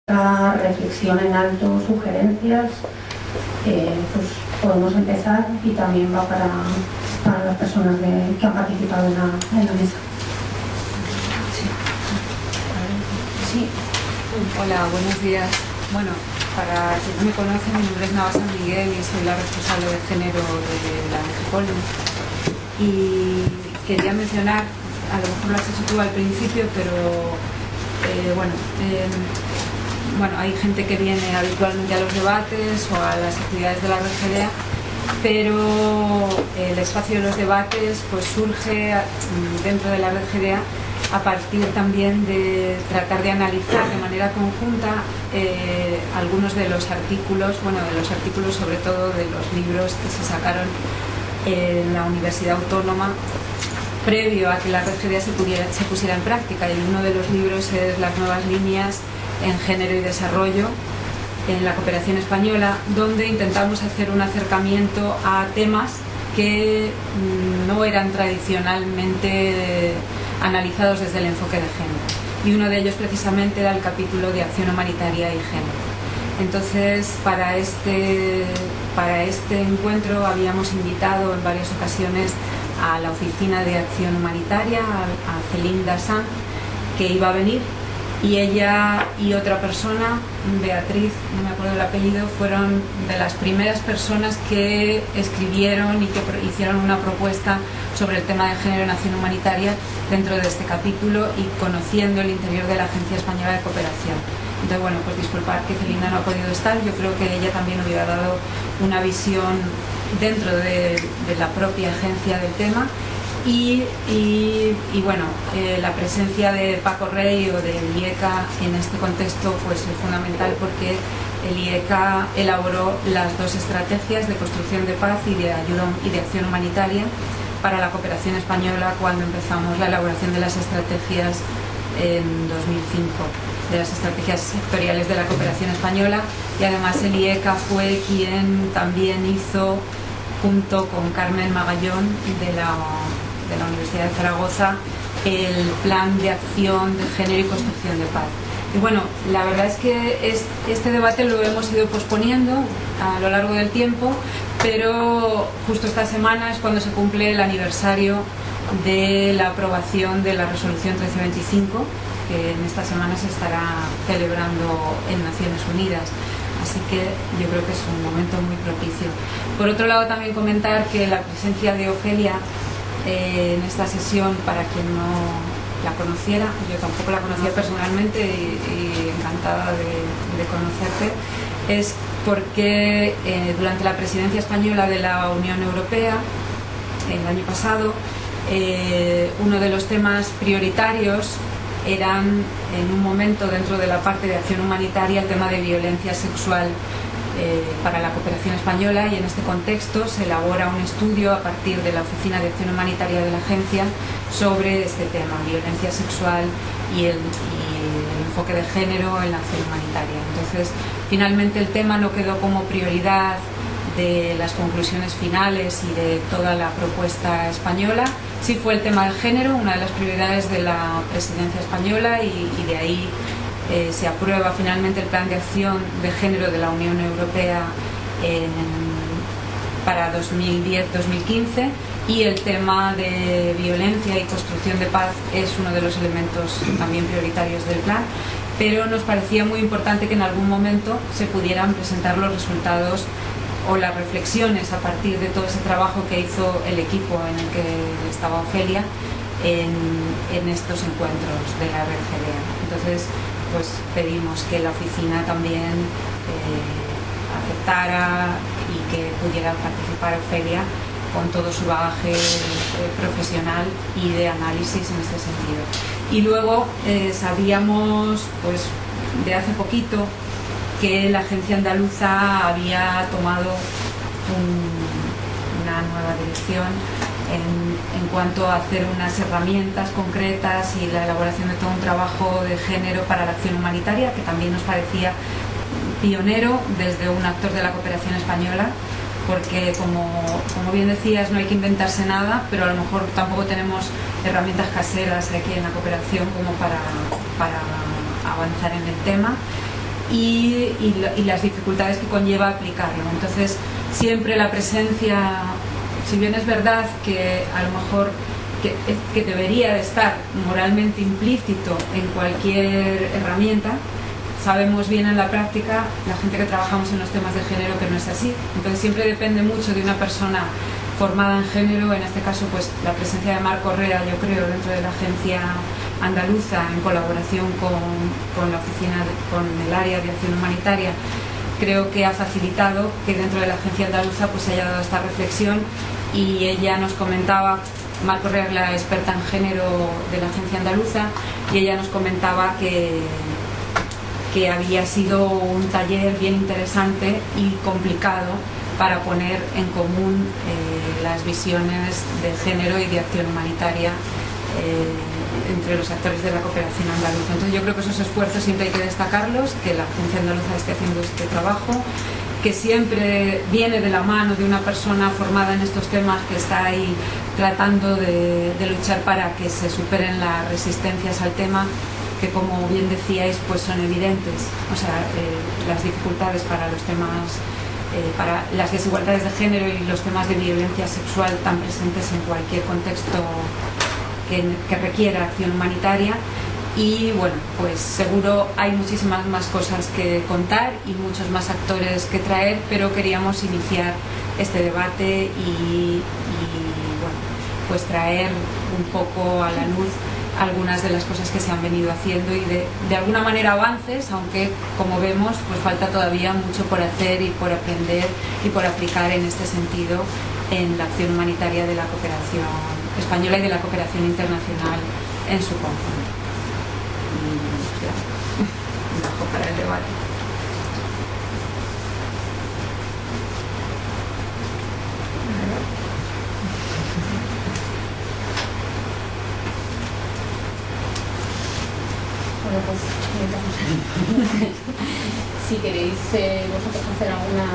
reflexión en alto, sugerencias, pues podemos empezar y también va para las personas que han participado en la mesa. Sí. Hola, buenos días. Bueno, para quien no me conoce, mi nombre es Nava San Miguel y soy la responsable de género de la Metropolitan. Y quería mencionar, a lo mejor lo has hecho tú al principio, pero bueno, hay gente que viene habitualmente a los debates o a las actividades de la Red GDA, pero el espacio de los debates pues surge dentro de la Red GDA a partir también de tratar de analizar de manera conjunta algunos de los artículos, sobre todo de los libros que se sacaron en la Universidad Autónoma previo a que la Red GDA se pusiera en práctica, y uno de los libros es Las nuevas líneas en género y desarrollo en la cooperación española, donde intentamos hacer un acercamiento a temas que no eran tradicionalmente analizados desde el enfoque de género, y uno de ellos precisamente era el capítulo de acción humanitaria y género. Entonces, para este encuentro habíamos invitado en varias ocasiones a la Oficina de Acción Humanitaria, a Celinda San, que iba a venir, y ella y otra persona, Beatriz, no me acuerdo el apellido, fueron de las primeras personas que escribieron y que hicieron una propuesta sobre el tema de género en acción humanitaria dentro de este capítulo y conociendo el interior de la Agencia Española de Cooperación. Entonces, bueno, pues disculpar que Celinda no ha podido estar, yo creo que ella también hubiera dado una visión dentro de la propia agencia del tema. Y bueno, la presencia de Paco Rey o del IECA en este contexto pues es fundamental, porque el IECA elaboró las dos estrategias de construcción de paz y de ayuda y de acción humanitaria para la cooperación española cuando empezamos la elaboración de las estrategias en 2005, de las estrategias sectoriales de la cooperación española, y además el IECA fue quien también hizo, junto con Carmen Magallón de la Universidad de Zaragoza, el plan de acción de género y construcción de paz. Y bueno, la verdad es que este debate lo hemos ido posponiendo a lo largo del tiempo, pero justo esta semana es cuando se cumple el aniversario de la aprobación de la resolución 1325, que en esta semana se estará celebrando en Naciones Unidas. Así que yo creo que es un momento muy propicio. Por otro lado, también comentar que la presencia de Ofelia en esta sesión, para quien no la conociera, yo tampoco la conocía personalmente y encantada de conocerte, es porque durante la presidencia española de la Unión Europea, el año pasado, uno de los temas prioritarios eran, en un momento dentro de la parte de acción humanitaria, el tema de violencia sexual para la cooperación española, y en este contexto se elabora un estudio a partir de la Oficina de Acción Humanitaria de la Agencia sobre este tema, violencia sexual y el enfoque de género en la acción humanitaria. Entonces, finalmente el tema no quedó como prioridad de las conclusiones finales y de toda la propuesta española. Sí fue el tema del género, una de las prioridades de la presidencia española, y de ahí se aprueba finalmente el plan de acción de género de la Unión Europea para 2010-2015, y el tema de violencia y construcción de paz es uno de los elementos también prioritarios del plan, pero nos parecía muy importante que en algún momento se pudieran presentar los resultados o las reflexiones a partir de todo ese trabajo que hizo el equipo en el que estaba Ofelia en estos encuentros de la Red GDA. Entonces, pues pedimos que la oficina también aceptara y que pudiera participar Ofelia con todo su bagaje profesional y de análisis en este sentido. Y luego sabíamos pues de hace poquito que la agencia andaluza había tomado una nueva dirección en cuanto a hacer unas herramientas concretas y la elaboración de todo un trabajo de género para la acción humanitaria, que también nos parecía pionero desde un actor de la cooperación española, porque como bien decías, no hay que inventarse nada, pero a lo mejor tampoco tenemos herramientas caseras aquí en la cooperación como para avanzar en el tema. y las dificultades que conlleva aplicarlo. Entonces, siempre la presencia, si bien es verdad que a lo mejor que debería de estar moralmente implícito en cualquier herramienta, sabemos bien en la práctica, la gente que trabajamos en los temas de género, que no es así. Entonces siempre depende mucho de una persona formada en género, en este caso pues la presencia de Mar Correa, yo creo, dentro de la agencia andaluza, en colaboración con la oficina, con el área de acción humanitaria, creo que ha facilitado que dentro de la agencia andaluza pues se haya dado esta reflexión. Y ella nos comentaba, Mar Correa es la experta en género de la agencia andaluza, y ella nos comentaba que había sido un taller bien interesante y complicado para poner en común las visiones de género y de acción humanitaria entre los actores de la cooperación andaluza. Entonces yo creo que esos esfuerzos siempre hay que destacarlos, que la agencia andaluza esté haciendo este trabajo, que siempre viene de la mano de una persona formada en estos temas que está ahí tratando de luchar para que se superen las resistencias al tema, que como bien decíais pues son evidentes, o sea, las dificultades para los temas, para las desigualdades de género y los temas de violencia sexual tan presentes en cualquier contexto que requiera acción humanitaria. Y bueno, pues seguro hay muchísimas más cosas que contar y muchos más actores que traer, pero queríamos iniciar este debate y bueno, pues traer un poco a la luz algunas de las cosas que se han venido haciendo y de alguna manera avances, aunque como vemos pues falta todavía mucho por hacer y por aprender y por aplicar en este sentido en la acción humanitaria de la cooperación española y de la cooperación internacional en su conjunto. Y ya, dejo para el debate. Bueno, pues si queréis vosotros hacer alguna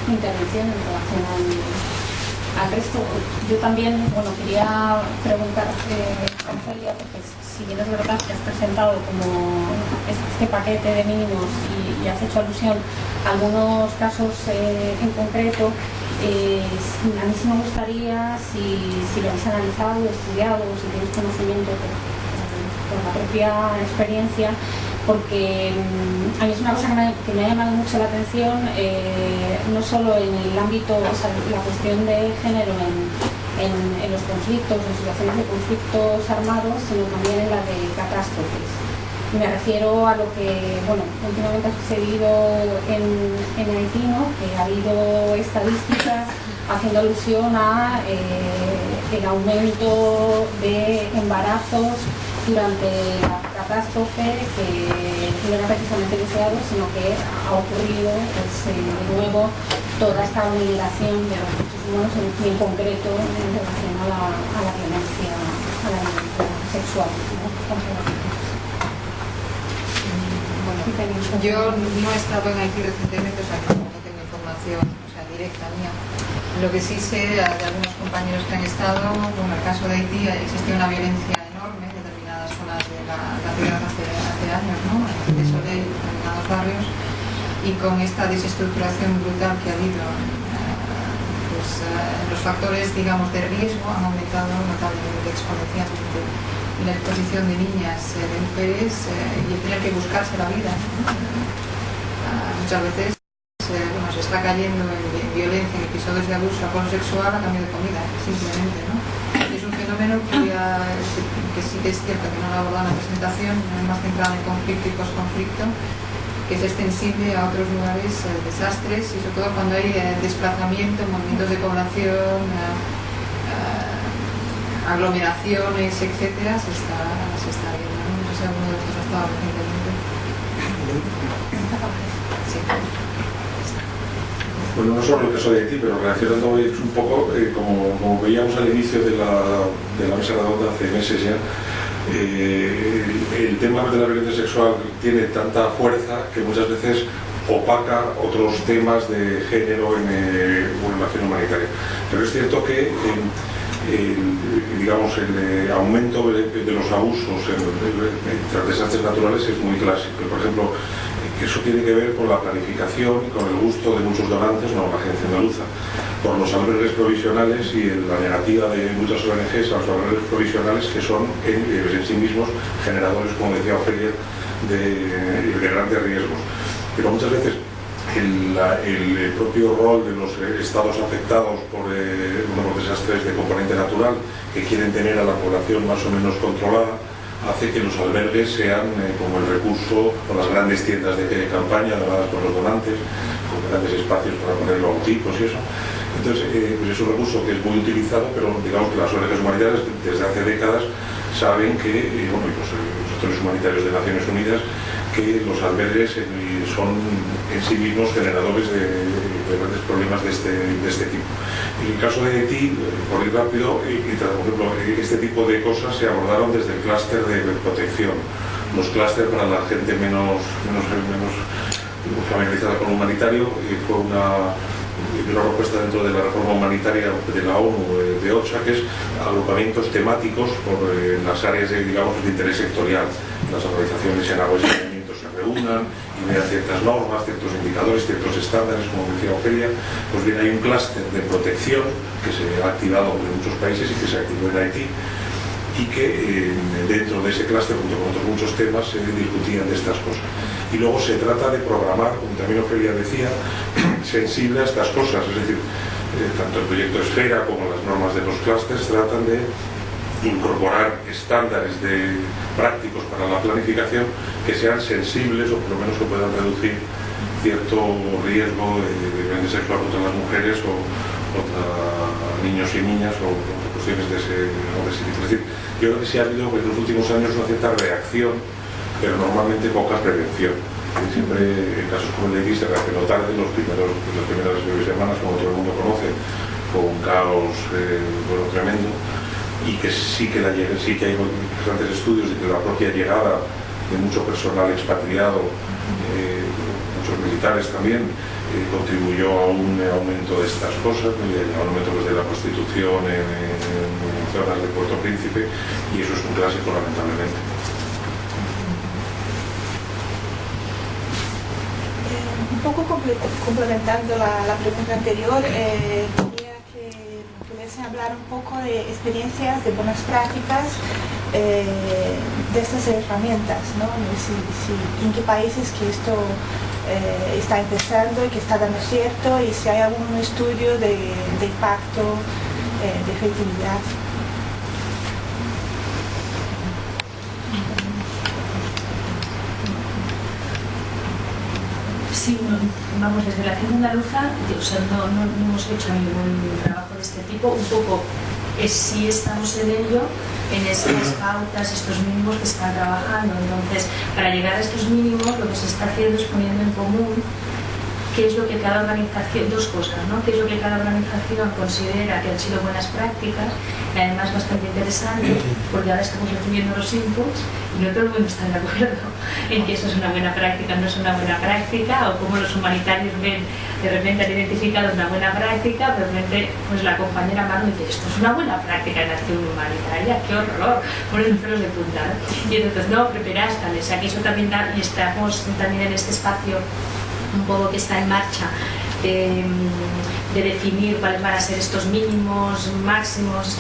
intervención en relación al resto. Yo también, bueno, quería preguntar a Celia, porque si bien es verdad que has presentado como este paquete de mínimos y has hecho alusión a algunos casos en concreto, a mí sí me gustaría, si lo habéis analizado, estudiado, si tienes conocimiento por la propia experiencia, porque a mí es una cosa que me ha llamado mucho la atención, no solo en el ámbito, o sea, la cuestión de género en los conflictos, en situaciones de conflictos armados, sino también en la de catástrofes. Y me refiero a lo que, bueno, últimamente ha sucedido en Haití, ¿no? Que ha habido estadísticas haciendo alusión a el aumento de embarazos durante la catástrofe, que no era precisamente deseado, sino que ha ocurrido pues, de nuevo toda esta vulneración de los derechos humanos y en concreto en relación a la violencia sexual, ¿no? Bueno, yo no he estado en Haití recientemente, o sea que no tengo información directa mía. Lo que sí sé de algunos compañeros que han estado, bueno, en el caso de Haití existe una violencia enorme en determinadas zonas de la ciudad hace años, ¿no? En Soleil, en determinados barrios, y con esta desestructuración brutal que ha habido, los factores, digamos, de riesgo han aumentado notablemente, exponencialmente. Y la exposición de niñas, de mujeres, y el tener que buscarse la vida, ¿no? Muchas veces bueno, se está cayendo en violencia, en episodios de abuso, acoso sexual a cambio de comida, simplemente, ¿no? Y es un fenómeno que sí que es cierto que no lo aborda en la presentación, más centrado en conflicto y posconflicto, que es extensible a otros lugares, desastres, y sobre todo cuando hay desplazamiento, movimientos de población, aglomeraciones, etcétera, se está viendo, ¿no? No sé si alguno de vosotros ha estado recientemente. Sí. Bueno, no solo el caso de Haití, pero relacionando un poco, como veíamos al inicio de la mesa redonda hace meses ya, el tema de la violencia sexual tiene tanta fuerza que muchas veces opaca otros temas de género o en la acción humanitaria. Pero es cierto que digamos, el aumento de los abusos tras desastres naturales es muy clásico. Por ejemplo, eso tiene que ver con la planificación y con el gusto de muchos donantes, no la agencia andaluza, por los albergues provisionales y la negativa de muchas ONGs a los albergues provisionales que son en sí mismos generadores, como decía Ofelia, de grandes riesgos. Pero muchas veces el propio rol de los estados afectados por desastres de componente natural, que quieren tener a la población más o menos controlada, hace que los albergues sean como el recurso, o las grandes tiendas de campaña donadas por los donantes, con grandes espacios para poner logotipos y eso. Entonces, pues es un recurso que es muy utilizado, pero digamos que las ONGs humanitarias desde hace décadas saben que, bueno, y los sectores humanitarios de Naciones Unidas, que los albergues son en sí mismos generadores de grandes problemas de este tipo. En el caso de Haití, por ir rápido, por ejemplo, este tipo de cosas se abordaron desde el clúster de protección. Los clústeres para la gente menos familiarizada con lo humanitario fue una propuesta dentro de la reforma humanitaria de la ONU, de OCHA, que es agrupamientos temáticos por las áreas de interés sectorial. Las organizaciones en agua y saneamiento se reúnan y vean ciertas normas, ciertos indicadores, ciertos estándares, como decía Ofelia. Pues bien, hay un clúster de protección que se ha activado en muchos países y que se activó en Haití, y que dentro de ese clúster, junto con otros muchos temas, se discutían de estas cosas. Y luego se trata de programar, como también Ofelia decía, sensible a estas cosas, es decir, tanto el proyecto Esfera como las normas de los clústeres tratan de incorporar estándares prácticos para la planificación que sean sensibles, o por lo menos que puedan reducir cierto riesgo de violencia sexual contra las mujeres o contra niños y niñas o cuestiones de ese tipo. Es decir, yo creo que sí ha habido en los últimos años una cierta reacción, pero normalmente poca prevención. Siempre en casos como el de Haití se reaccionó tarde, las primeras semanas, como todo el mundo conoce, con un caos tremendo, y que sí que hay bastantes estudios de que la propia llegada de mucho personal expatriado, muchos militares también, contribuyó a un aumento de estas cosas, a un aumento de la prostitución en zonas de Puerto Príncipe, y eso es un clásico, lamentablemente. Un poco complementando la pregunta anterior, quería que pudiesen hablar un poco de experiencias, de buenas prácticas de estas herramientas, ¿no? En qué países que esto está empezando y que está dando cierto, y si hay algún estudio de impacto, de efectividad. Sí, vamos, desde la Agencia Andaluza, o sea, no hemos hecho ningún trabajo de este tipo. Un poco sí estamos en ello, en estas pautas, estos mínimos que están trabajando. Entonces, para llegar a estos mínimos, lo que se está haciendo es poniendo en común qué es lo que cada organización, dos cosas, ¿no? Qué es lo que cada organización considera que han sido buenas prácticas, y además bastante interesante, porque ahora estamos recibiendo los inputs y no todo el mundo está de acuerdo en que eso es una buena práctica, no es una buena práctica, o cómo los humanitarios ven, de repente han identificado una buena práctica, de repente pues la compañera Manu dice, esto es una buena práctica en acción humanitaria, qué horror, ponen los pelos de punta, ¿no? Y entonces, no, preparás, tal, o sea que eso también da, y estamos también en este espacio un poco que está en marcha, de definir cuáles van a ser estos mínimos, máximos.